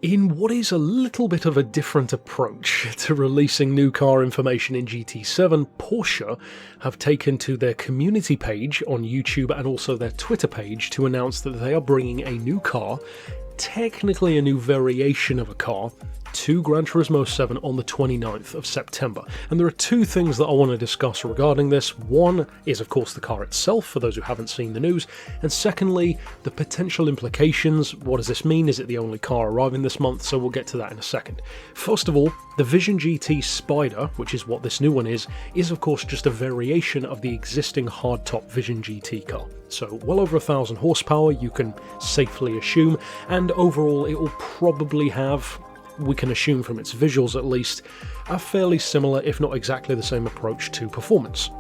In what is a little bit of a different approach to releasing new car information in GT7, Porsche have taken to their community page on YouTube and also their Twitter page to announce that they are bringing a new car, technically a new variation of a car, to Gran Turismo 7 on the 29th of September. And there are two things that I want to discuss regarding this. One is, of course, the car itself, for those who haven't seen the news, and secondly, the potential implications. What does this mean? Is it the only car arriving this month? So we'll get to that in a second. First of all, the Vision GT Spyder, which is what this new one is of course just a variation of the existing hardtop Vision GT car. So well over 1,000 horsepower, you can safely assume, and overall it will probably have, we can assume from its visuals at least, a fairly similar, if not exactly the same approach to performance.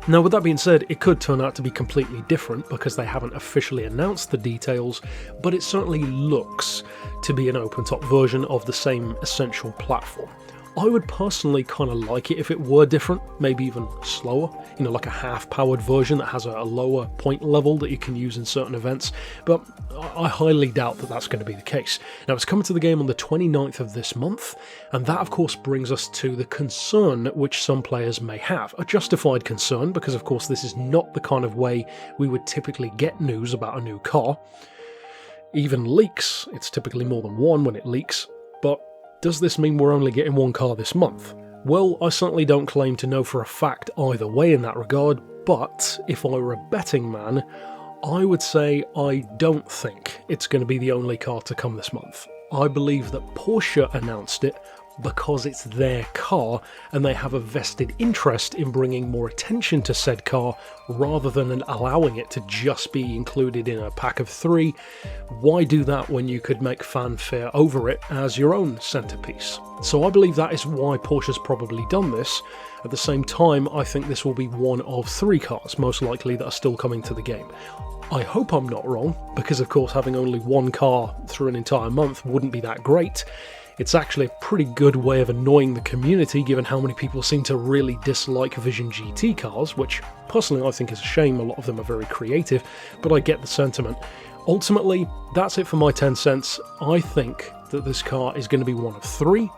Now with that being said, it could turn out to be completely different because they haven't officially announced the details, but it certainly looks to be an open-top version of the same essential platform. I would personally kind of like it if it were different, maybe even slower, like a half-powered version that has a lower point level that you can use in certain events, but I highly doubt that that's going to be the case. Now it's coming to the game on the 29th of this month, and that of course brings us to the concern which some players may have. A justified concern, because of course this is not the kind of way we would typically get news about a new car. Even leaks, it's typically more than one when it leaks, but does this mean we're only getting one car this month? Well, I certainly don't claim to know for a fact either way in that regard, but if I were a betting man, I would say I don't think it's going to be the only car to come this month. I believe that Porsche announced it because it's their car and they have a vested interest in bringing more attention to said car rather than allowing it to just be included in a pack of 3. Why do that when you could make fanfare over it as your own centerpiece? So I believe that is why Porsche's probably done this. At the same time, I think this will be one of 3 cars, most likely, that are still coming to the game. I hope I'm not wrong, because of course having only one car through an entire month wouldn't be that great. It's actually a pretty good way of annoying the community given how many people seem to really dislike Vision GT cars, which personally I think is a shame. A lot of them are very creative, but I get the sentiment. Ultimately, that's it for my 10 cents. I think that this car is going to be one of 3.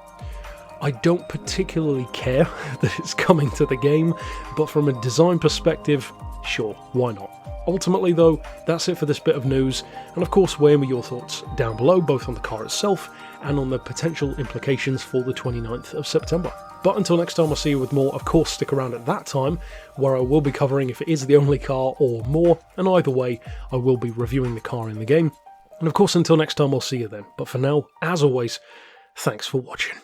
I don't particularly care that it's coming to the game, but from a design perspective, sure, why not? Ultimately though, that's it for this bit of news, and of course weigh in with your thoughts down below, both on the car itself and on the potential implications for the 29th of September. But until next time, I'll see you with more. Of course, stick around at that time, where I will be covering if it is the only car or more, and either way, I will be reviewing the car in the game. And of course, until next time, I'll see you then. But for now, as always, thanks for watching.